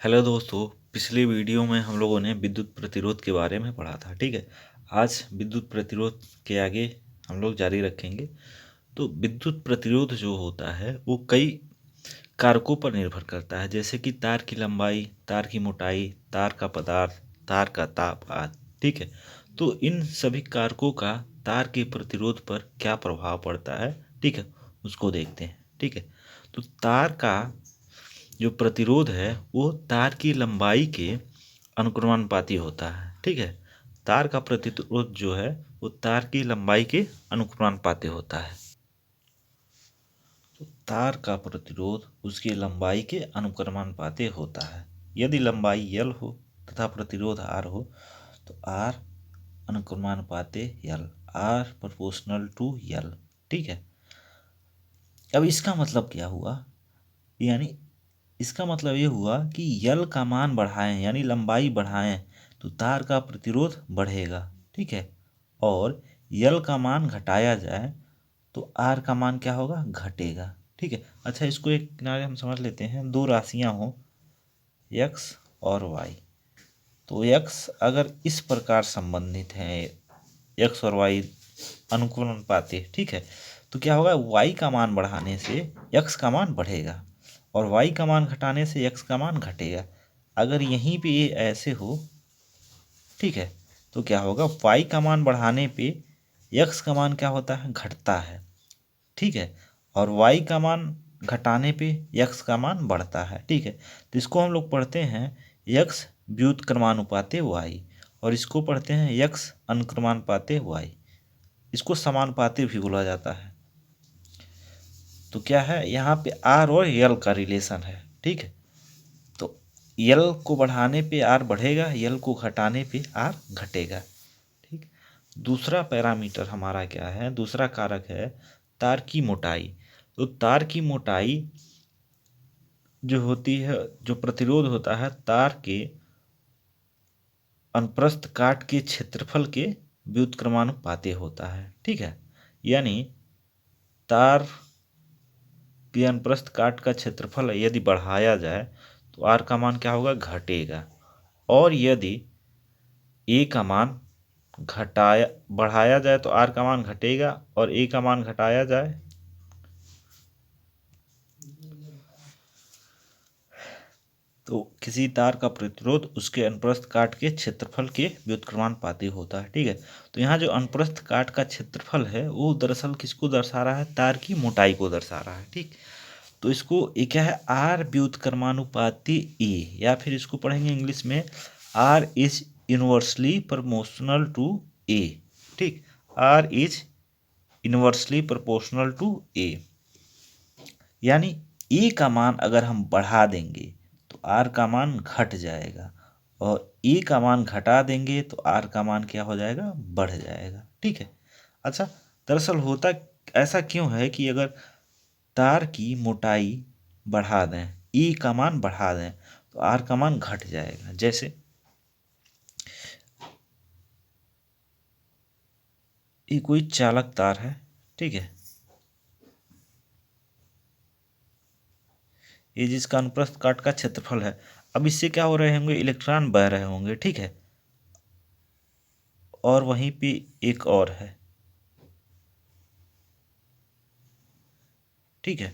Hello दोस्तों, पिछले video में हम लोगों ने विद्युत प्रतिरोध के बारे में पढ़ा था। ठीक है, आज विद्युत प्रतिरोध के आगे हम लोग जारी रखेंगे। तो विद्युत प्रतिरोध जो होता है वो कई कारकों पर निर्भर करता है, जैसे कि तार की लंबाई, तार की मोटाई, तार का पदार्थ, तार का ताप आदि। ठीक है, तो इन सभी कारकों का तार के प्रतिरोध पर क्या प्रभाव पड़ता है, ठीक है, उसको देखते हैं। ठीक है, तो तार का जो प्रतिरोध है वो तार की लंबाई के अनुक्रमानुपाती होता है। ठीक है, तार का प्रतिरोध जो है वो तार की लंबाई के अनुक्रमानुपाती होता है। तो तार का प्रतिरोध उसकी लंबाई के अनुक्रमानुपाती होता है। यदि लंबाई L हो तथा प्रतिरोध R हो तो R अनुक्रमानुपाती L, R proportional to L। ठीक है, अब इसका मतलब क्या हुआ, यानी इसका मतलब ये हुआ कि यल का मान बढ़ाएं यानी लंबाई बढ़ाएं तो तार का प्रतिरोध बढ़ेगा। ठीक है, और यल का मान घटाया जाए तो आर का मान क्या होगा, घटेगा। ठीक है, अच्छा इसको एक किनारे हम समझ लेते हैं। दो राशियां हो x और y, तो x अगर इस प्रकार संबंधित हैं, x और y अनुकूल अनुपाती, ठीक है, तो क्या होगा, y का मान बढ़ाने से x का मान बढ़ेगा और y का मान घटाने से x का मान घटेगा। अगर यहीं पे ये ऐसे हो, ठीक है, तो क्या होगा, y का मान बढ़ाने पे x का मान क्या होता है, घटता है। ठीक है, और y का मान घटाने पे x का मान बढ़ता है। ठीक है, तो इसको हम लोग पढ़ते हैं x व्युत्क्रमानुपाते y, और इसको पढ़ते हैं x अनुक्रमानुपाते y। इसको समानुपाती भी बोला जाता है। तो क्या है, यहाँ पे R और L का रिलेशन है। ठीक है, तो L को बढ़ाने पे R बढ़ेगा, L को घटाने पे R घटेगा। ठीक, दूसरा पैरामीटर हमारा क्या है, दूसरा कारक है तार की मोटाई। तो तार की मोटाई जो होती है, जो प्रतिरोध होता है तार के अनुप्रस्थ काट के क्षेत्रफल के व्युत्क्रमानुपाती होता है। ठीक है, यानी तार के अनुप्रस्थ काट का क्षेत्रफल यदि बढ़ाया जाए तो आर का मान क्या होगा, घटेगा। और यदि ए का मान घटाया बढ़ाया जाए तो आर का मान घटेगा, और ए का मान घटाया जाए तो किसी तार का प्रतिरोध उसके अनुप्रस्थ काट के क्षेत्रफल के व्युत्क्रमानुपाती होता है। ठीक है, तो यहाँ जो अनुप्रस्थ काट का क्षेत्रफल है वो दरअसल किसको दर्शा रहा है, तार की मोटाई को दर्शा रहा है। ठीक, तो इसको ये क्या है, आर व्युत्क्रमानुपाती ए, या फिर इसको पढ़ेंगे इंग्लिश में R is inversely proportional to A. ठीक, R is inversely proportional to A, यानी ए का मान अगर हम बढ़ा देंगे तो आर का मान घट जाएगा, और ए का मान घटा देंगे तो आर का मान क्या हो जाएगा, बढ़ जाएगा। ठीक है, अच्छा दरअसल होता ऐसा क्यों है कि अगर तार की मोटाई बढ़ा दें, ई का मान बढ़ा दें, तो आर का मान घट जाएगा। जैसे ये कोई चालक तार है, ठीक है, ये जिसका अनुप्रस्थ काट का क्षेत्रफल है। अब इससे क्या हो रहे होंगे, इलेक्ट्रॉन बह रहे होंगे। ठीक है, और वहीं पे एक और है। ठीक है,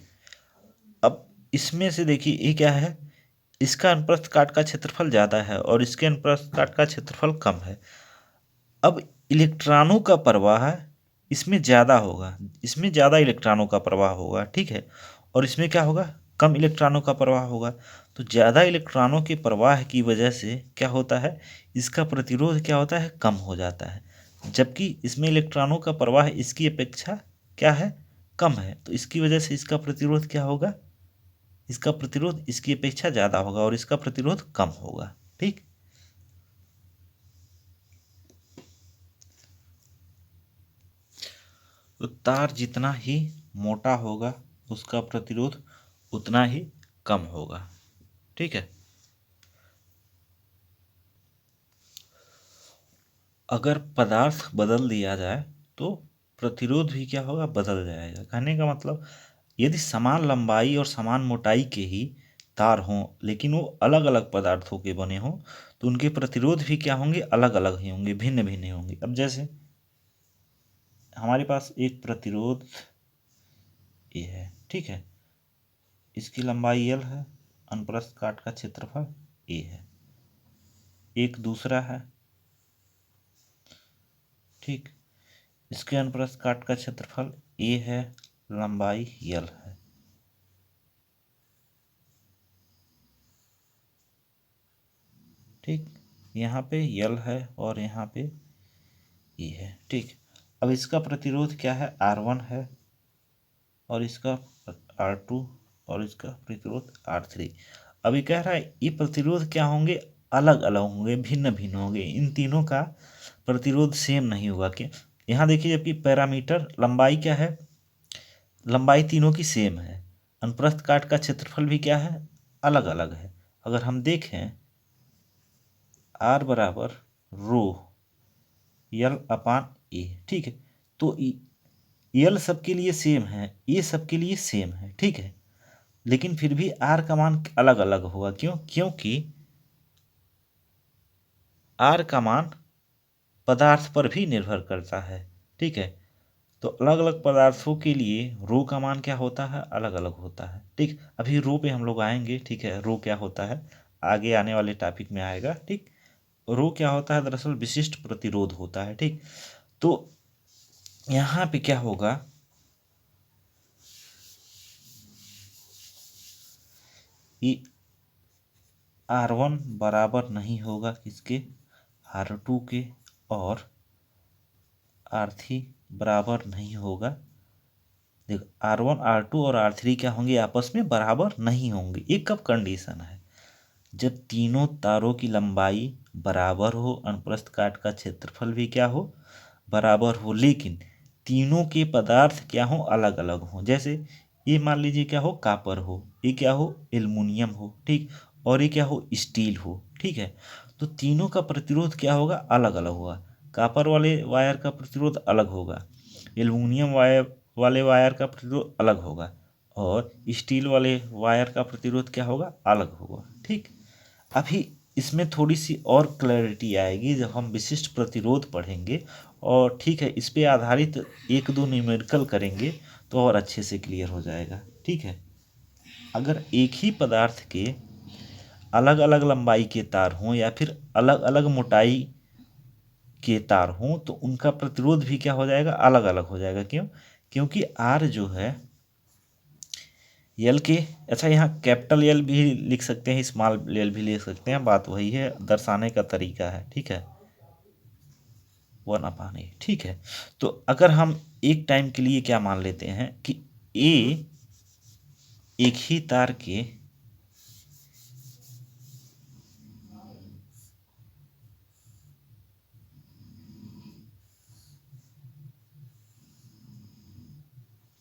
अब इसमें से देखिए ये क्या है, इसका अनुप्रस्थ काट का क्षेत्रफल ज़्यादा है और इसके अनुप्रस्थ काट का क्षेत्रफल कम है। अब इलेक्ट्रॉनों का प्रवाह इसमें ज़्यादा होगा, इसमें ज़्यादा इलेक्ट्रॉनों का प्रवाह होगा। ठीक है, और इसमें क्या होगा, कम इलेक्ट्रॉनों का प्रवाह होगा। तो ज़्यादा इलेक्ट्रॉनों के प्रवाह की वजह से क्या होता है, इसका प्रतिरोध क्या होता है, कम हो जाता है। जबकि इसमें इलेक्ट्रॉनों का प्रवाह इसकी अपेक्षा क्या है, कम है, तो इसकी वजह से इसका प्रतिरोध क्या होगा, इसका प्रतिरोध इसकी अपेक्षा ज़्यादा होगा और इसका प्रतिरोध कम होगा। ठीक, तो तार जितना ही मोटा होगा उसका प्रतिरोध उतना ही कम होगा। ठीक है, अगर पदार्थ बदल दिया जाए तो प्रतिरोध भी क्या होगा, बदल जाएगा। कहने का मतलब यदि समान लंबाई और समान मोटाई के ही तार हों लेकिन वो अलग अलग पदार्थों के बने हों तो उनके प्रतिरोध भी क्या होंगे, अलग अलग ही होंगे, भिन्न भिन्न होंगे। अब जैसे हमारे पास एक प्रतिरोध ये है, ठीक है, इसकी लंबाई L है, अनुप्रस्थ काट का क्षेत्रफल A है। एक दूसरा है, ठीक, इसके अनुप्रस्थ काट का क्षेत्रफल A है, लंबाई L है। ठीक, यहाँ पे L है और यहाँ पे E है। ठीक, अब इसका प्रतिरोध क्या है, R1 है और इसका R2 और इसका प्रतिरोध R3। अभी कह रहा है ये प्रतिरोध क्या होंगे, अलग अलग होंगे, भिन्न भिन्न होंगे, इन तीनों का प्रतिरोध सेम नहीं होगा। क्या, यहाँ देखिए, जबकि पैरामीटर लंबाई क्या है, लंबाई तीनों की सेम है, अनुप्रस्थ काट का क्षेत्रफल भी क्या है, अलग अलग है। अगर हम देखें R बराबर रो L अपान ए, ठीक है, तो L सबके लिए सेम है, ए सबके लिए सेम है, ठीक है, लेकिन फिर भी R का मान अलग अलग होगा। क्यों, क्योंकि R का मान पदार्थ पर भी निर्भर करता है, ठीक है, तो अलग अलग पदार्थों के लिए रो का मान क्या होता है, अलग अलग होता है। ठीक, अभी रो पे हम लोग आएंगे, ठीक है, रो क्या होता है आगे आने वाले टॉपिक में आएगा। ठीक, रो क्या होता है, दरअसल विशिष्ट प्रतिरोध होता है। ठीक, तो यहाँ पे क्या होगा, ये R1 बराबर नहीं होगा किसके, R2 के, और R3 बराबर नहीं होगा। देखो, R1 R2 और R3 क्या होंगे, आपस में बराबर नहीं होंगे। ये कब कंडीशन है, जब तीनों तारों की लंबाई बराबर हो, अनुप्रस्थ काट का क्षेत्रफल भी क्या हो, बराबर हो, लेकिन तीनों के पदार्थ क्या हो, अलग अलग हो। जैसे ये मान लीजिए क्या हो, कापर हो, ये क्या हो, एल्युमिनियम हो, ठीक, और ये क्या हो, स्टील हो, ठीक है, तो तीनों का प्रतिरोध क्या होगा, अलग अलग होगा। कापर वाले वायर का प्रतिरोध अलग होगा, एल्युमिनियम वायर वाले वायर का प्रतिरोध अलग होगा, और स्टील वाले वायर का प्रतिरोध क्या होगा, अलग होगा। ठीक, अभी इसमें थोड़ी सी और क्लैरिटी आएगी जब हम विशिष्ट प्रतिरोध पढ़ेंगे, और ठीक है, इस पे आधारित एक दो न्यूमेरिकल करेंगे तो और अच्छे से क्लियर हो जाएगा। ठीक है, अगर एक ही पदार्थ के अलग अलग लंबाई के तार हों या फिर अलग अलग मोटाई के तार हों तो उनका प्रतिरोध भी क्या हो जाएगा, अलग अलग हो जाएगा। क्यों, क्योंकि R जो है यल के, अच्छा यहाँ कैपिटल यल भी लिख सकते हैं, स्मॉल यल भी लिख सकते हैं, बात वही है, दर्शाने का तरीका है। ठीक है, 1/A, ठीक है, तो अगर हम एक टाइम के लिए क्या मान लेते हैं कि ए एक ही तार के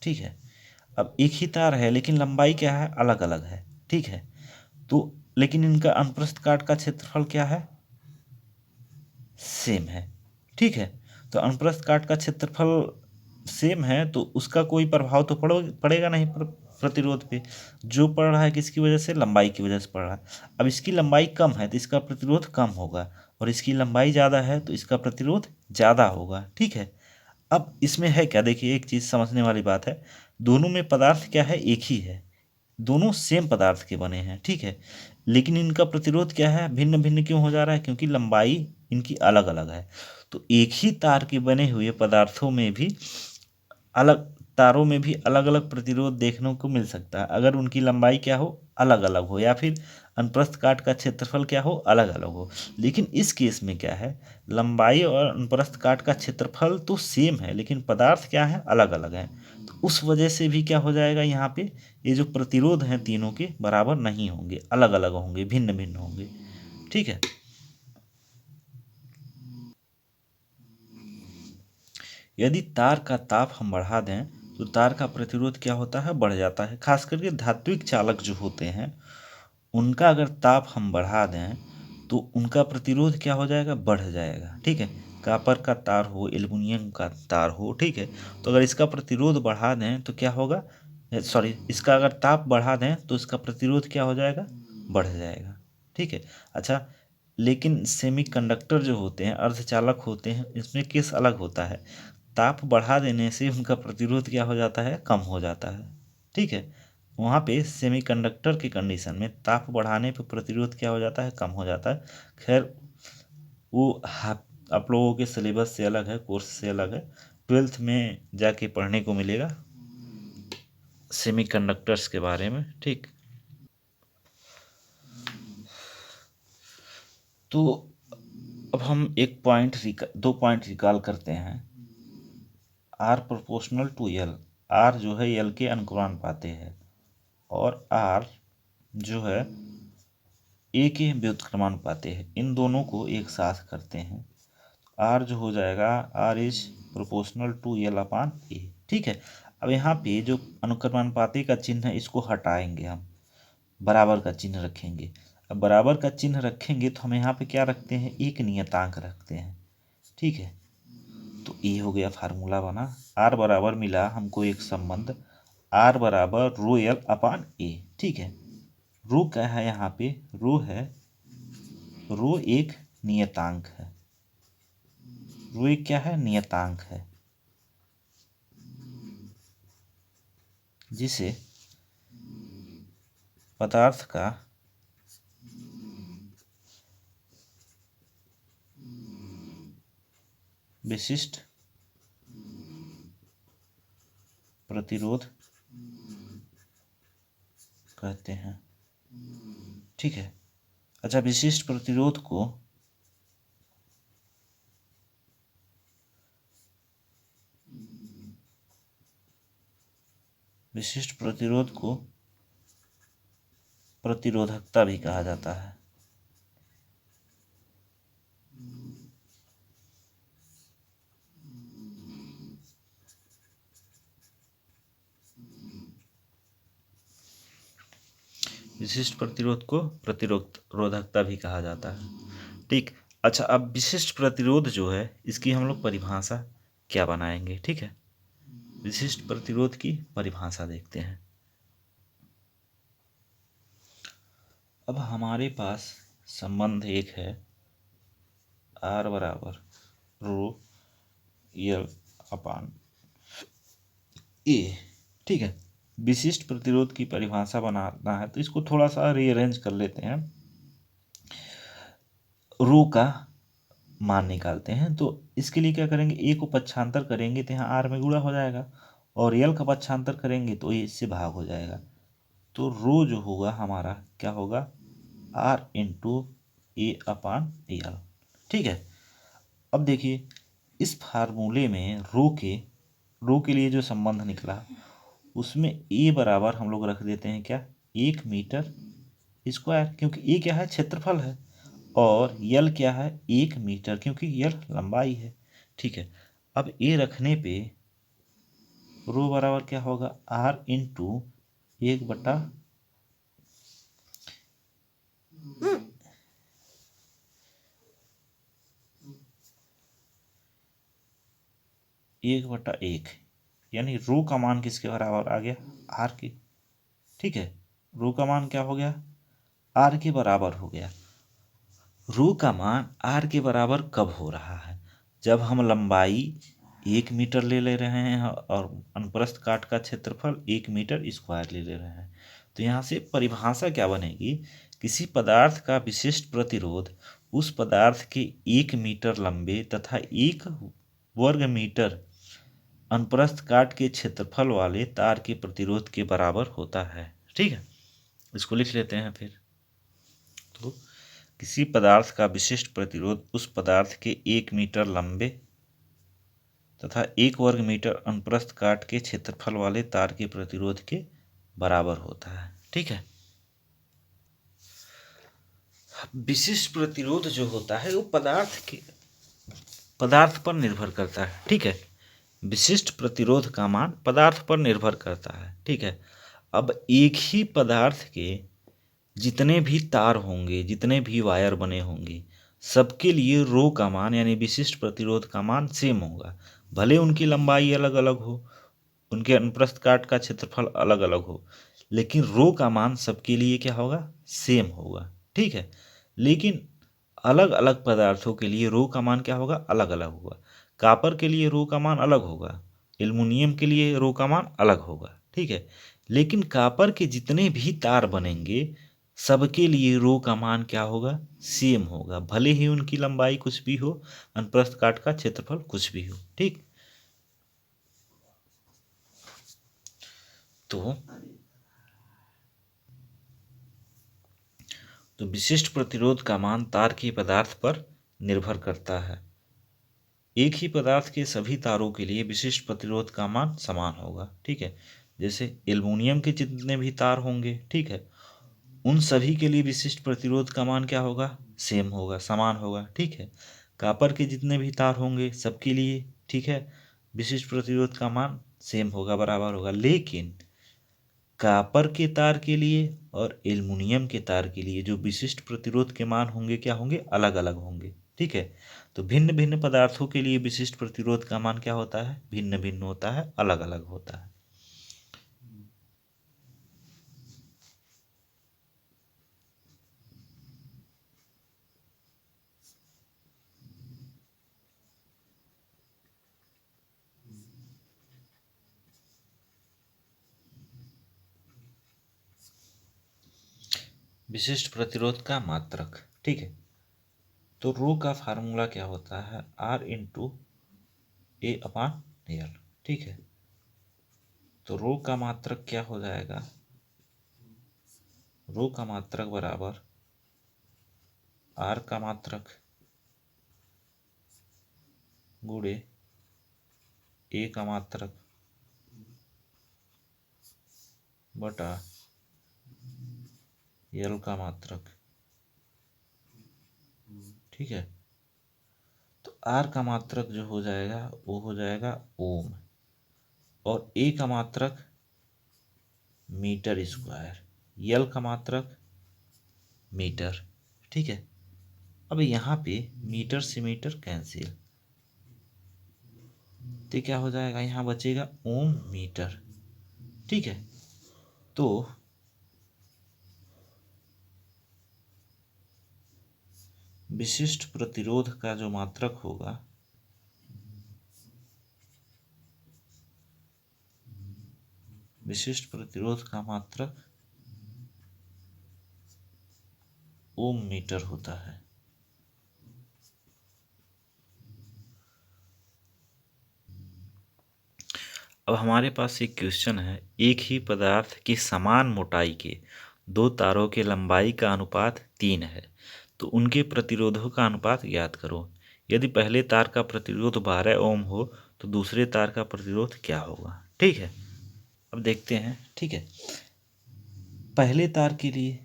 ठीक है, अब एक ही तार है लेकिन लंबाई क्या है, अलग अलग है। ठीक है, तो लेकिन इनका अनुप्रस्थ काट का क्षेत्रफल क्या है, सेम है। ठीक है, तो अनुप्रस्थ काट का क्षेत्रफल सेम है तो उसका कोई प्रभाव तो पड़ेगा नहीं प्रतिरोध पे। जो पड़ रहा है किसकी वजह से, लंबाई की वजह से पड़ रहा है। अब इसकी लंबाई कम है तो इसका प्रतिरोध कम होगा, और इसकी लंबाई ज़्यादा है तो इसका प्रतिरोध ज़्यादा होगा। ठीक है, अब इसमें है क्या, देखिए एक चीज़ समझने वाली बात है, दोनों में पदार्थ क्या है, एक ही है, दोनों सेम पदार्थ के बने हैं। ठीक है, लेकिन इनका प्रतिरोध क्या है, भिन्न भिन्न क्यों हो जा रहा है, क्योंकि लंबाई इनकी अलग अलग है। तो एक ही तार के बने हुए पदार्थों में भी अलग, तारों में भी अलग अलग प्रतिरोध देखने को मिल सकता है, अगर उनकी लंबाई क्या हो, अलग अलग हो, या फिर अनुप्रस्थ काट का क्षेत्रफल क्या हो, अलग अलग हो। लेकिन इस केस में क्या है, लंबाई और अनुप्रस्थ काट का क्षेत्रफल तो सेम है लेकिन पदार्थ क्या है, अलग अलग है, तो उस वजह से भी क्या हो जाएगा, यहाँ पे ये जो प्रतिरोध हैं तीनों के बराबर नहीं होंगे, अलग अलग होंगे, भिन्न भिन्न होंगे। ठीक है, यदि तार का ताप हम बढ़ा दें तो तार का प्रतिरोध क्या होता है, बढ़ जाता है। खास करके धात्विक चालक जो होते हैं उनका अगर ताप हम बढ़ा दें तो उनका प्रतिरोध क्या हो जाएगा, बढ़ जाएगा। ठीक है, कापर का तार हो, एल्युमिनियम का तार हो, ठीक है, तो अगर इसका प्रतिरोध बढ़ा दें तो क्या होगा, सॉरी, इसका अगर ताप बढ़ा दें तो इसका प्रतिरोध क्या हो जाएगा, बढ़ जाएगा। ठीक है। अच्छा, लेकिन सेमीकंडक्टर जो होते हैं, अर्धचालक होते हैं, इसमें केस अलग होता है। ताप बढ़ा देने से उनका प्रतिरोध क्या हो जाता है, कम हो जाता है। ठीक है। वहाँ पे सेमीकंडक्टर की कंडीशन में ताप बढ़ाने पे प्रतिरोध क्या हो जाता है, कम हो जाता है। खैर, वो आप लोगों के सिलेबस से अलग है, कोर्स से अलग है, 12th में जाके पढ़ने को मिलेगा सेमीकंडक्टर्स के बारे में। ठीक। तो अब हम दो पॉइंट रिकॉल करते हैं। R proportional to L, R जो है एल के अनुक्रमानुपाती है, और आर जो है ए के व्युत्क्रमानुपाती है। इन दोनों को एक साथ करते हैं, आर जो हो जाएगा, R is proportional to L upon A. ठीक है। अब यहाँ पे जो अनुक्रमानुपाती का चिन्ह है इसको हटाएंगे, हम बराबर का चिन्ह रखेंगे। अब बराबर का चिन्ह रखेंगे तो हम यहाँ पे क्या रखते हैं, एक नियतांक रखते हैं। ठीक है। तो ए हो गया, फार्मूला बना। आर बराबर मिला हमको एक संबंध, आर बराबर रो एल अपान ए। ठीक है। रो क्या है यहाँ पे, रो एक नियतांक है। रो एक क्या है, नियतांक है, जिसे पदार्थ का विशिष्ट प्रतिरोध कहते हैं। ठीक है। अच्छा, विशिष्ट प्रतिरोध को प्रतिरोधकता भी कहा जाता है। विशिष्ट प्रतिरोध को प्रतिरोधकता भी कहा जाता है। ठीक। अच्छा, अब विशिष्ट प्रतिरोध जो है इसकी हम लोग परिभाषा क्या बनाएंगे। ठीक है। विशिष्ट प्रतिरोध की परिभाषा देखते हैं। अब हमारे पास संबंध एक है, आर बराबर रो एल अपान ए। ठीक है। विशिष्ट प्रतिरोध की परिभाषा बनाना है तो इसको थोड़ा सा रीअरेंज कर लेते हैं। रो का मान निकालते हैं, तो इसके लिए क्या करेंगे, ए को पक्षांतर करेंगे तो यहाँ आर में गुणा हो जाएगा, और एल का पक्षांतर करेंगे तो ये इससे भाग हो जाएगा। तो रो जो होगा हमारा क्या होगा, R into A upon L. ठीक है। अब देखिए, इस फार्मूले में रो के लिए जो संबंध निकला उसमें ए बराबर हम लोग रख देते हैं क्या, 1 मीटर स्क्वायर, क्योंकि ए क्या है, क्षेत्रफल है, और यल क्या है, 1 मीटर, क्योंकि यल लंबाई है। ठीक है। अब ए रखने पे रो बराबर क्या होगा, आर इंटू 1 बटा 1/1, यानी रो का मान किसके बराबर आ गया, आर के। ठीक है। रो का मान क्या हो गया, आर के बराबर हो गया। रो का मान आर के बराबर कब हो रहा है, जब हम लंबाई 1 मीटर ले रहे हैं और अनुप्रस्थ काट का क्षेत्रफल 1 मीटर स्क्वायर ले रहे हैं। तो यहाँ से परिभाषा क्या बनेगी, किसी पदार्थ का विशिष्ट प्रतिरोध उस पदार्थ के 1 मीटर लंबे तथा 1 वर्ग मीटर अनुप्रस्थ काट के क्षेत्रफल वाले तार के प्रतिरोध के बराबर होता है। ठीक है। इसको लिख लेते हैं फिर। तो किसी पदार्थ का विशिष्ट प्रतिरोध उस पदार्थ के 1 मीटर लंबे तथा 1 वर्ग मीटर अनुप्रस्थ काट के क्षेत्रफल वाले तार के प्रतिरोध के बराबर होता है। ठीक है। विशिष्ट प्रतिरोध जो होता है वो पदार्थ पर निर्भर करता है। ठीक है। विशिष्ट प्रतिरोध का मान पदार्थ पर निर्भर करता है। ठीक है। अब एक ही पदार्थ के जितने भी तार होंगे, जितने भी वायर बने होंगे, सबके लिए रो का मान यानी विशिष्ट प्रतिरोध का मान सेम होगा, भले उनकी लंबाई अलग अलग हो। उनके अनुप्रस्थ काट का क्षेत्रफल अलग अलग हो, लेकिन रो का मान सबके लिए क्या होगा, सेम होगा। ठीक है, लेकिन अलग अलग पदार्थों के लिए रो का मान क्या होगा, अलग अलग होगा। कॉपर के लिए रो का मान अलग होगा, एल्युमिनियम के लिए रो का मान अलग होगा। ठीक है, लेकिन कॉपर के जितने भी तार बनेंगे सबके लिए रो का मान क्या होगा, सेम होगा, भले ही उनकी लंबाई कुछ भी हो, अनुप्रस्थ काट का क्षेत्रफल कुछ भी हो। ठीक, तो विशिष्ट प्रतिरोध का मान तार के पदार्थ पर निर्भर करता है। एक ही पदार्थ के सभी तारों के लिए विशिष्ट प्रतिरोध का मान समान होगा। ठीक है, जैसे एल्युमिनियम के जितने भी तार होंगे, ठीक है, उन सभी के लिए विशिष्ट प्रतिरोध का मान क्या होगा, सेम होगा, समान होगा। ठीक है, कॉपर के जितने भी तार होंगे सबके लिए, ठीक है, विशिष्ट प्रतिरोध का मान सेम होगा, बराबर होगा। लेकिन कॉपर के तार के लिए और एल्युमिनियम के तार के लिए जो विशिष्ट प्रतिरोध के मान होंगे क्या होंगे, अलग अलग होंगे। ठीक है, तो भिन्न भिन्न पदार्थों के लिए विशिष्ट प्रतिरोध का मान क्या होता है, भिन्न भिन्न होता है, अलग अलग होता है। विशिष्ट प्रतिरोध का मात्रक। ठीक है, तो रो का फार्मूला क्या होता है, R into A upon L. ठीक है, तो रो का मात्रक क्या हो जाएगा, रो का मात्रक बराबर R का मात्रक गुणे ए का मात्रक बटा एल का मात्रक। ठीक है, तो आर का मात्रक जो हो जाएगा वो हो जाएगा ओम, और ए का मात्रक मीटर स्क्वायर, एल का मात्रक मीटर। ठीक है, अब यहाँ पे मीटर से मीटर कैंसिल, तो क्या हो जाएगा, यहाँ बचेगा ओम मीटर। ठीक है, तो विशिष्ट प्रतिरोध का जो मात्रक होगा, विशिष्ट प्रतिरोध का मात्रक ओम मीटर होता है। अब हमारे पास एक क्वेश्चन है, एक ही पदार्थ की समान मोटाई के दो तारों के लंबाई का अनुपात 3 है, तो उनके प्रतिरोधों का अनुपात ज्ञात करो। यदि पहले तार का प्रतिरोध 12 ओम हो तो दूसरे तार का प्रतिरोध क्या होगा। ठीक है, अब देखते हैं। ठीक है, पहले तार के लिए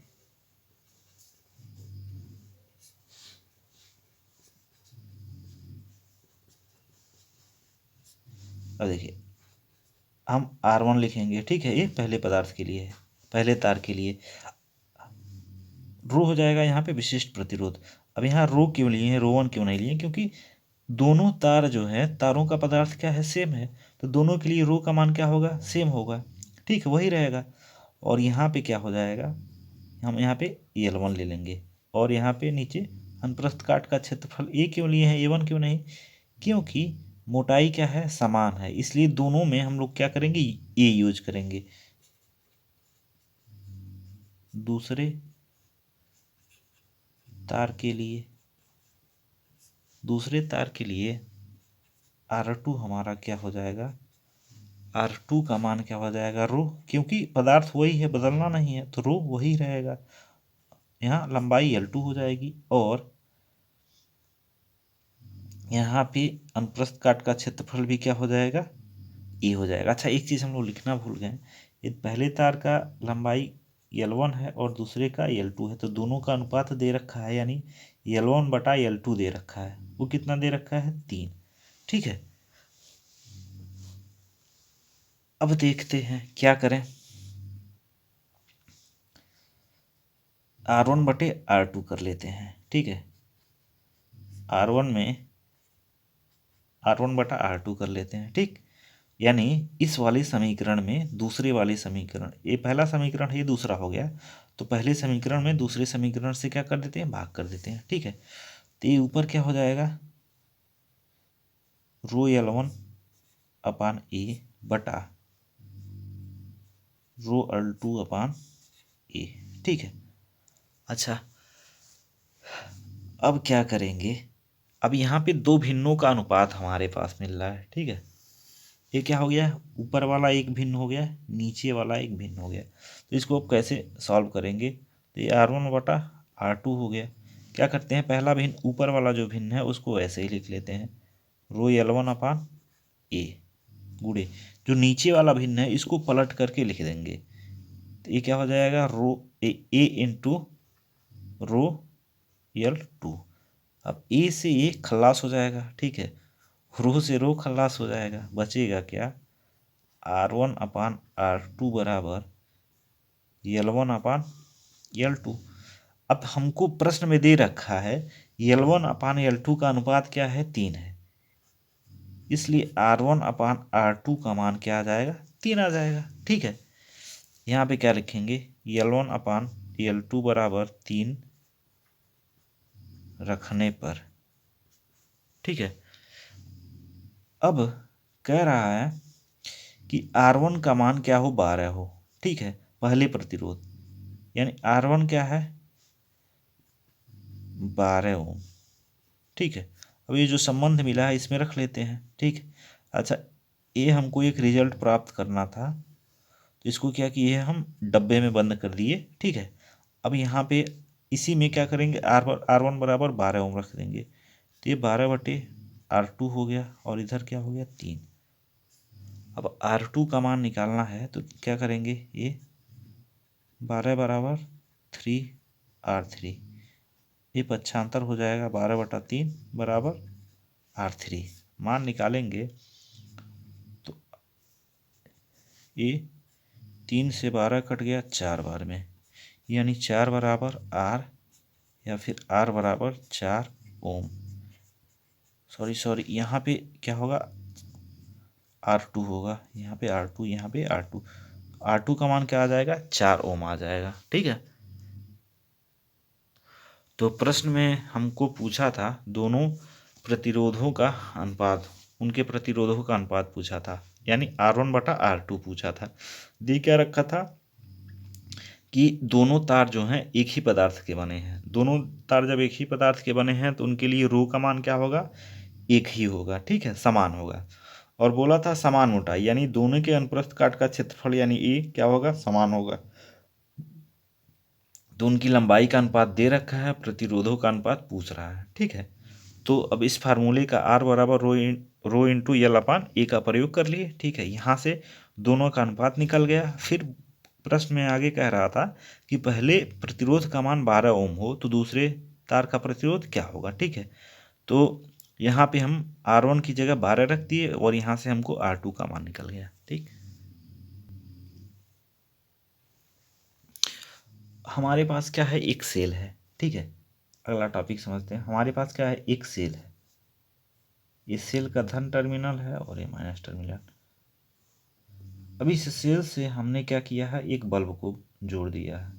अब देखिए हम R1 लिखेंगे। ठीक है, ये पहले पदार्थ के लिए है, पहले तार के लिए रो हो जाएगा यहाँ पे विशिष्ट प्रतिरोध। अब यहाँ रो क्यों लिए हैं, रो 1 क्यों नहीं लिए, क्योंकि दोनों तार जो है, तारों का पदार्थ क्या है, सेम है, तो दोनों के लिए रो का मान क्या होगा, सेम होगा। ठीक है, वही रहेगा। और यहाँ पे क्या हो जाएगा, हम यहाँ पे L1 ले लेंगे, और यहाँ पे नीचे अनुप्रस्थ काट का क्षेत्रफल ए क्यों लिए हैं, A1 क्यों नहीं, क्योंकि मोटाई क्या है, समान है, इसलिए दोनों में हम लोग क्या करेंगे, ए यूज करेंगे। दूसरे तार के लिए, दूसरे तार के लिए R2 हमारा क्या हो जाएगा, R2 का मान क्या हो जाएगा, रो, क्योंकि पदार्थ वही है, बदलना नहीं है, तो रो वही रहेगा। यहाँ लंबाई L2 हो जाएगी, और यहाँ पे अनुप्रस्थ काट का क्षेत्रफल भी क्या हो जाएगा, ए हो जाएगा। अच्छा, एक चीज़ हम लोग लिखना भूल गए, ये पहले तार का लंबाई L1 है और दूसरे का L2 है, तो दोनों का अनुपात दे रखा है, यानी L1 बटा L2 दे रखा है। वो कितना दे रखा है, 3। ठीक है, अब देखते हैं क्या करें, R1 बटे R2 कर लेते हैं। ठीक है, R1 में R1 बटा R2 कर लेते हैं। ठीक, यानी इस वाले समीकरण में दूसरे वाले समीकरण, ये पहला समीकरण है, ये दूसरा हो गया, तो पहले समीकरण में दूसरे समीकरण से क्या कर देते हैं, भाग कर देते हैं। ठीक है, तो ये ऊपर क्या हो जाएगा, रो L1 अपान ए बटा रो L2 अपान ए। ठीक है, अच्छा अब क्या करेंगे, अब यहाँ पे दो भिन्नों का अनुपात हमारे पास मिल रहा है। ठीक है, ये क्या हो गया, ऊपर वाला एक भिन्न हो गया, नीचे वाला एक भिन्न हो गया। तो इसको अब कैसे सॉल्व करेंगे, तो ये R1 बटा R2 हो गया। क्या करते हैं, पहला भिन्न ऊपर वाला जो भिन्न है उसको ऐसे ही लिख लेते हैं, रो L1 अपान ए गुड़े जो नीचे वाला भिन्न है इसको पलट करके लिख देंगे। तो ये क्या हो जाएगा, रो ए इंटू रो L2। अब ए से ए खल्लास हो जाएगा। ठीक है, रो से रो खल्लास हो जाएगा, बचेगा क्या, R1 अपान R2 बराबर L1 अपान L2। अब हमको प्रश्न में दे रखा है L1 अपान L2 का अनुपात क्या है, 3 है, इसलिए R1 अपान R2 का मान क्या आ जाएगा, 3 आ जाएगा। ठीक है, यहाँ पे क्या लिखेंगे, L1 अपान L2 बराबर 3 रखने पर। ठीक है, अब कह रहा है कि R1 का मान क्या हो, 12 हो। ठीक है, पहले प्रतिरोध यानी R1 क्या है, 12 ओम। ठीक है, अब ये जो संबंध मिला है इसमें रख लेते हैं। ठीक, अच्छा ये हमको एक रिजल्ट प्राप्त करना था, तो इसको क्या किए हम डब्बे में बंद कर दिए। ठीक है, अब यहाँ पे इसी में क्या करेंगे, R1 बराबर 12 ओम रख देंगे, तो ये 12 बटे R2 हो गया और इधर क्या हो गया, 3। अब R2 का मान निकालना है तो क्या करेंगे, ये 12 बराबर 3R3, ये पक्षांतर हो जाएगा, 12/3 बराबर R3। मान निकालेंगे तो ये 3 से 12 कट गया 4 बार में, यानी 4 बराबर R या फिर R बराबर 4 ओम। सॉरी यहाँ पे क्या होगा, R2 होगा, यहाँ पे R2, यहाँ पे R2 का मान क्या आ जाएगा, 4 ओम आ जाएगा। ठीक है, तो प्रश्न में हमको पूछा था दोनों प्रतिरोधों का अनुपात, उनके प्रतिरोधों का अनुपात पूछा था, यानी R1 बटा R2 पूछा था। दे क्या रखा था कि दोनों तार जो हैं एक ही पदार्थ के बने हैं, दोनों तार जब एक ही पदार्थ के बने हैं तो उनके लिए रो का मान क्या होगा, एक ही होगा। ठीक है, समान होगा, और बोला था समान मोटाई, यानी दोनों के अनुप्रस्थ काट का क्षेत्रफल यानी ए क्या होगा, समान होगा। तो उनकी लंबाई का अनुपात दे रखा है, प्रतिरोधों का अनुपात पूछ रहा है। ठीक है, तो अब इस फार्मूले का R बराबर रो इंटू L अपान ए का प्रयोग कर लिए। ठीक है, यहाँ से दोनों का अनुपात निकल गया। फिर प्रश्न में आगे कह रहा था कि पहले प्रतिरोध का मान 12 ओम हो तो दूसरे तार का प्रतिरोध क्या होगा। ठीक है, तो यहाँ पे हम R1 की जगह 12 रख दिए और यहाँ से हमको R2 का मान निकल गया। ठीक, हमारे पास क्या है, एक सेल है। ठीक है, अगला टॉपिक समझते हैं। हमारे पास क्या है, एक सेल है, ये सेल का धन टर्मिनल है और ये माइनस टर्मिनल। अभी इस सेल से हमने क्या किया है, एक बल्ब को जोड़ दिया है।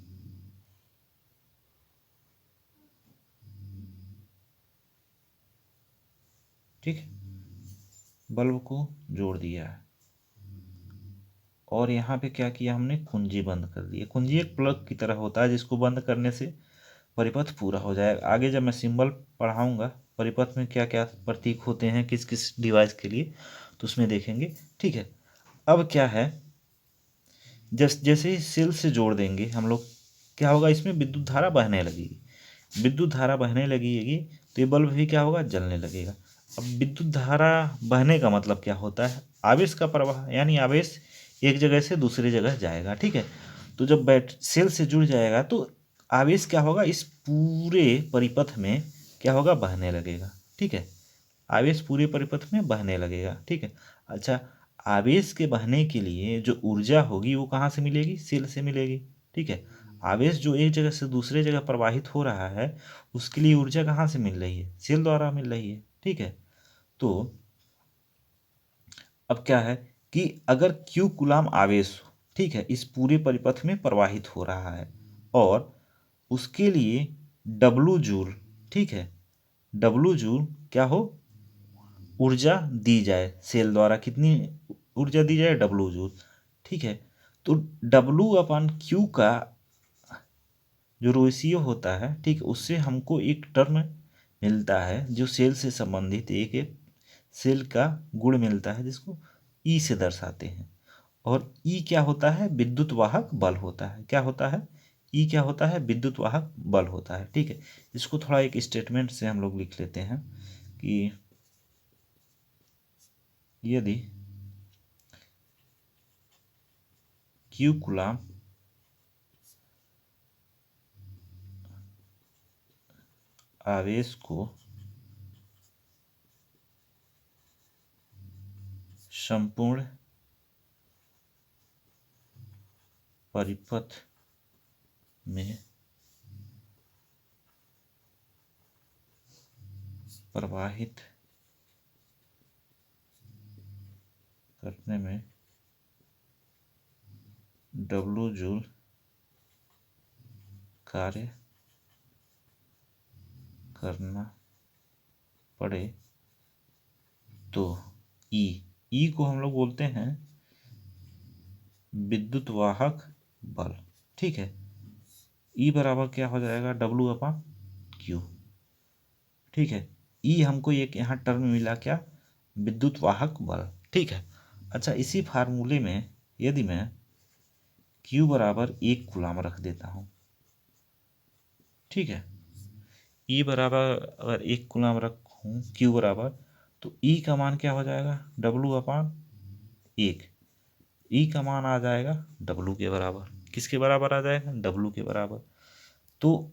ठीक, बल्ब को जोड़ दिया है और यहाँ पे क्या किया हमने, कुंजी बंद कर दी है। कुंजी एक प्लग की तरह होता है जिसको बंद करने से परिपथ पूरा हो जाएगा। आगे जब मैं सिंबल पढ़ाऊंगा परिपथ में क्या क्या प्रतीक होते हैं किस किस डिवाइस के लिए, तो उसमें देखेंगे। ठीक है, अब क्या है, जैसे ही सेल से जोड़ देंगे हम लोग, क्या होगा, इसमें विद्युत धारा बहने लगेगी। विद्युत धारा बहने लगेगी तो ये बल्ब भी क्या होगा, जलने लगेगा। अब विद्युत धारा बहने का मतलब क्या होता है, आवेश का प्रवाह, यानी आवेश एक जगह से दूसरी जगह जाएगा। ठीक है, तो जब सेल से जुड़ जाएगा तो आवेश क्या होगा, इस पूरे परिपथ में क्या होगा, बहने लगेगा। ठीक है, आवेश पूरे परिपथ में बहने लगेगा। ठीक है, अच्छा आवेश के बहने के लिए जो ऊर्जा होगी वो कहाँ से मिलेगी, सेल से मिलेगी। ठीक है, आवेश जो एक जगह से दूसरे जगह प्रवाहित हो रहा है उसके लिए ऊर्जा कहाँ से मिल रही है, सेल द्वारा मिल रही है। ठीक है, तो अब क्या है, कि अगर Q कूलाम आवेश, ठीक है, इस पूरे परिपथ में प्रवाहित हो रहा है और उसके लिए W जूल, ठीक है, W जूल क्या हो, ऊर्जा दी जाए सेल द्वारा, कितनी ऊर्जा दी जाए, W जूल, ठीक है। तो W/Q का जो रेशियो होता है, ठीक, उससे हमको एक टर्म मिलता है जो सेल से संबंधित एक सेल का गुण मिलता है जिसको ई से दर्शाते हैं। और ई क्या होता है, विद्युत वाहक बल होता है। क्या होता है, ई क्या होता है, विद्युत वाहक बल होता है, ठीक है। इसको थोड़ा एक स्टेटमेंट से हम लोग लिख लेते हैं कि यदि Q कूलाम आवेश को संपूर्ण परिपथ में प्रवाहित करने में W जूल कार्य करना पड़े तो ई को हम लोग बोलते हैं विद्युत वाहक बल, ठीक है। ई बराबर क्या हो जाएगा, W/Q, ठीक है। ई हमको एक यहाँ टर्म मिला, क्या, विद्युत वाहक बल, ठीक है। अच्छा, इसी फार्मूले में यदि मैं Q बराबर 1 कूलाम रख देता हूँ, ठीक है, ई बराबर अगर 1 कूलाम रखूँ Q बराबर, तो ई का मान क्या हो जाएगा, W/1, ई का मान आ जाएगा W के बराबर। किसके बराबर आ जाएगा, W के बराबर। तो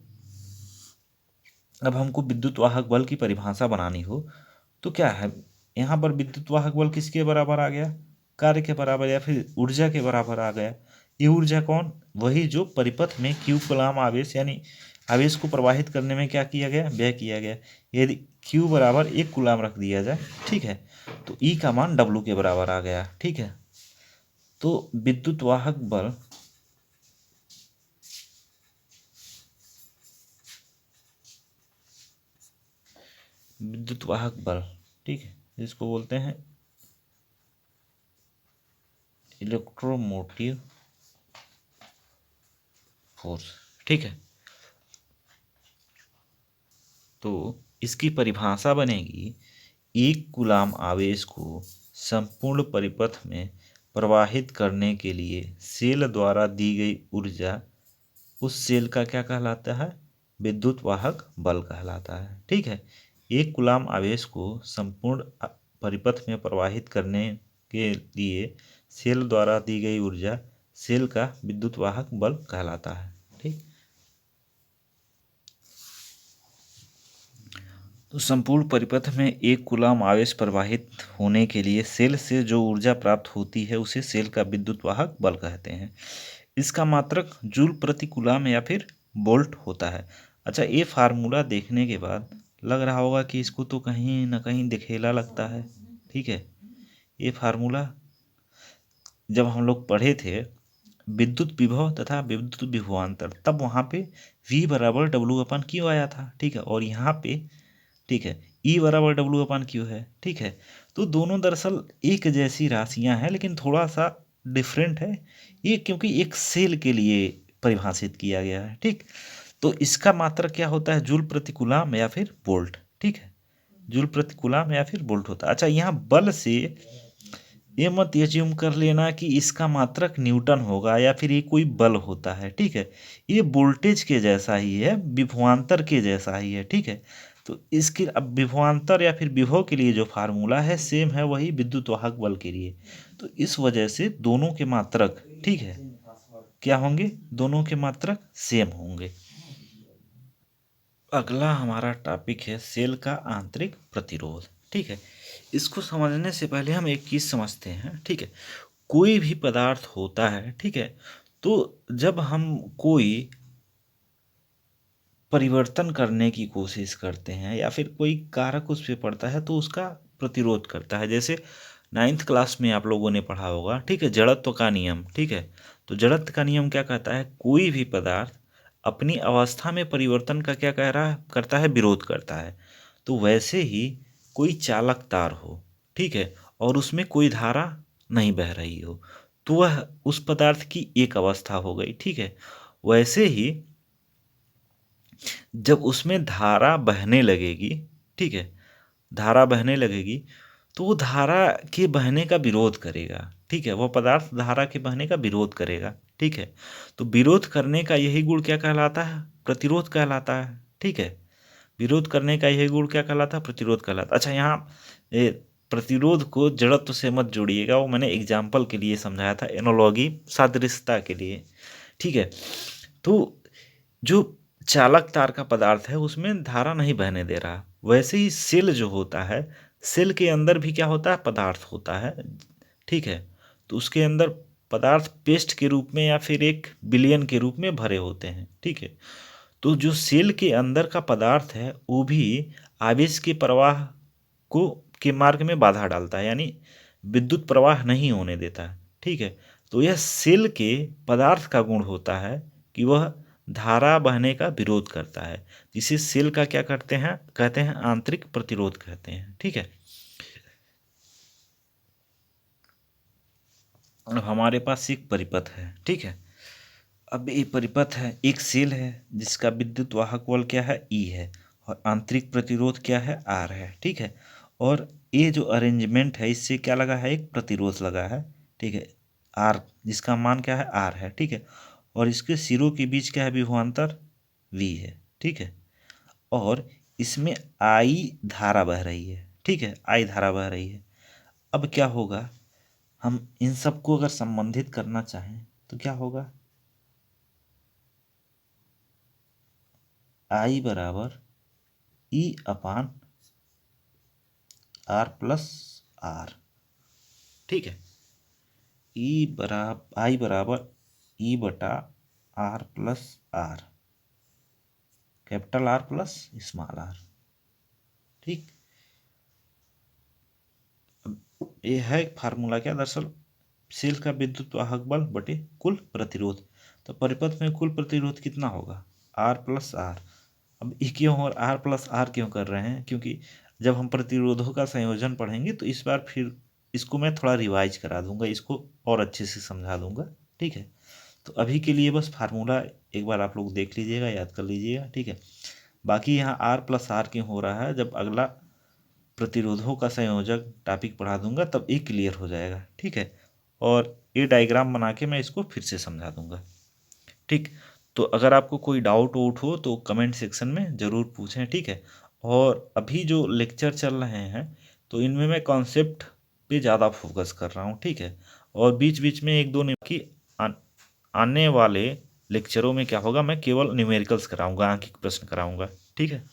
अब हमको विद्युत वाहक बल की परिभाषा बनानी हो तो क्या है, यहाँ पर विद्युत वाहक बल किसके बराबर आ गया, कार्य के बराबर या फिर ऊर्जा के बराबर आ गया। ये ऊर्जा कौन, वही जो परिपथ में Q कूलाम आवेश यानी आवेश को प्रवाहित करने में क्या किया गया, व्यय किया गया। यदि Q बराबर 1 कूलाम रख दिया जाए, ठीक है, तो E का मान W के बराबर आ गया, ठीक है। तो विद्युत वाहक बल ठीक है, जिसको बोलते हैं इलेक्ट्रोमोटिव फोर्स, ठीक है। तो इसकी परिभाषा बनेगी, 1 कूलाम आवेश को संपूर्ण परिपथ में प्रवाहित करने के लिए सेल द्वारा दी गई ऊर्जा उस सेल का क्या कहलाता है, विद्युत वाहक बल कहलाता है, ठीक है। 1 कूलाम आवेश को संपूर्ण परिपथ में प्रवाहित करने के लिए सेल द्वारा दी गई ऊर्जा सेल का विद्युत वाहक बल कहलाता है, ठीक। तो संपूर्ण परिपथ में 1 कूलाम आवेश प्रवाहित होने के लिए सेल से जो ऊर्जा प्राप्त होती है उसे सेल का विद्युत वाहक बल कहते हैं। इसका मात्रक जूल प्रति कूलाम या फिर वोल्ट होता है। अच्छा, ये फार्मूला देखने के बाद लग रहा होगा कि इसको तो कहीं ना कहीं दिखेला लगता है, ठीक है। ये फार्मूला जब हम लोग पढ़े थे विद्युत विभव तथा विद्युत विभवांतर, तब वहाँ पे V बराबर W/Q आया था, ठीक है। और यहाँ पे, ठीक है, E बराबर W/Q है, ठीक है। तो दोनों दरअसल एक जैसी राशियां हैं लेकिन थोड़ा सा डिफरेंट है ये, क्योंकि एक सेल के लिए परिभाषित किया गया है, ठीक। तो इसका मात्रक क्या होता है, जूल प्रति कूलाम या फिर वोल्ट, ठीक है, जूल प्रति कूलाम या फिर वोल्ट होता है। अच्छा, यहाँ बल से ये मत एज्यूम कर लेना कि इसका मात्रक न्यूटन होगा या फिर ये कोई बल होता है, ठीक है। ये वोल्टेज के जैसा ही है, विभवांतर के जैसा ही है, ठीक है। तो इसके अब विभवांतर या फिर विभव के लिए जो फार्मूला है सेम है वही विद्युत वाहक बल के लिए। तो इस वजह से दोनों के मात्रक, ठीक है, क्या होंगे, दोनों के मात्रक सेम होंगे। अगला हमारा टॉपिक है सेल का आंतरिक प्रतिरोध, ठीक है। इसको समझने से पहले हम एक चीज समझते हैं, ठीक है। कोई भी पदार्थ होता है, ठीक है, तो जब हम कोई परिवर्तन करने की कोशिश करते हैं या फिर कोई कारक उस पे पड़ता है तो उसका प्रतिरोध करता है। जैसे 9th क्लास में आप लोगों ने पढ़ा होगा, ठीक है, जड़त्व का नियम, ठीक है। तो जड़त्व का नियम क्या कहता है, कोई भी पदार्थ अपनी अवस्था में परिवर्तन का क्या कह रहा करता है, विरोध करता है। तो वैसे ही कोई चालक तार हो, ठीक है, और उसमें कोई धारा नहीं बह रही हो, तो वह उस पदार्थ की एक अवस्था हो गई, ठीक है। वैसे ही जब उसमें धारा बहने लगेगी, ठीक है, धारा बहने लगेगी, तो वो धारा के बहने का विरोध करेगा, ठीक है, वो पदार्थ धारा के बहने का विरोध करेगा, ठीक है। तो विरोध करने का यही गुण क्या कहलाता है, प्रतिरोध कहलाता है, ठीक है। विरोध करने का यही गुण क्या कहलाता है, प्रतिरोध कहलाता। अच्छा, यहाँ प्रतिरोध को जड़त्व से मत जोड़िएगा, वो मैंने एग्जाम्पल के लिए समझाया था, एनोलॉगी, सादृश्यता के लिए, ठीक है। तो जो चालक तार का पदार्थ है उसमें धारा नहीं बहने दे रहा। वैसे ही सेल जो होता है, सेल के अंदर भी क्या होता है, पदार्थ होता है, ठीक है। तो उसके अंदर पदार्थ पेस्ट के रूप में या फिर एक विलयन के रूप में भरे होते हैं, ठीक है। तो जो सेल के अंदर का पदार्थ है वो भी आवेश के प्रवाह को के मार्ग में बाधा डालता है, यानी विद्युत प्रवाह नहीं होने देता है, ठीक है। तो यह सेल के पदार्थ का गुण होता है कि वह धारा बहने का विरोध करता है, जिसे सेल का क्या करते हैं, कहते हैं आंतरिक प्रतिरोध कहते हैं, ठीक है। अब हमारे पास एक परिपथ है, ठीक है। अब ये परिपथ है, एक सेल है जिसका विद्युत वाहक बल क्या है, ई है, और आंतरिक प्रतिरोध क्या है, आर है, ठीक है। और ये जो अरेंजमेंट है इससे क्या लगा है, एक प्रतिरोध लगा है, ठीक है, आर, जिसका मान क्या है, आर है, ठीक है। और इसके सिरों के बीच क्या है, विभवांतर वी है, ठीक है। और इसमें आई धारा बह रही है, ठीक है, आई धारा बह रही है। अब क्या होगा, हम इन सबको अगर संबंधित करना चाहें तो क्या होगा, आई बराबर E upon R plus R, ठीक है। आई बराबर ई बटा R plus R, capital R plus small R, ठीक। ये है फार्मूला क्या, दरअसल सेल का विद्युत वाहक बल बटे कुल प्रतिरोध। तो परिपथ में कुल प्रतिरोध कितना होगा, आर प्लस आर। अब ये क्यों और आर प्लस आर क्यों कर रहे हैं, क्योंकि जब हम प्रतिरोधों का संयोजन पढ़ेंगे तो इस बार फिर इसको मैं थोड़ा रिवाइज करा दूंगा, इसको और अच्छे से समझा दूंगा, ठीक है। तो अभी के लिए बस फार्मूला एक बार आप लोग देख लीजिएगा, याद कर लीजिएगा, ठीक है। बाकी यहाँ आर प्लस आर क्यों हो रहा है, जब अगला प्रतिरोधों का संयोजक टॉपिक पढ़ा दूंगा तब ये क्लियर हो जाएगा, ठीक है। और ये डायग्राम बना के मैं इसको फिर से समझा दूंगा, ठीक। तो अगर आपको कोई डाउट वाउट हो तो कमेंट सेक्शन में ज़रूर पूछें, ठीक है। और अभी जो लेक्चर चल रहे हैं तो इनमें मैं कॉन्सेप्ट पे ज़्यादा फोकस कर रहा हूँ, ठीक है। और बीच बीच में एक दो की आने वाले लेक्चरों में क्या होगा, मैं केवल न्यूमेरिकल्स कराऊंगा, आंकिक प्रश्न कराऊंगा, ठीक है।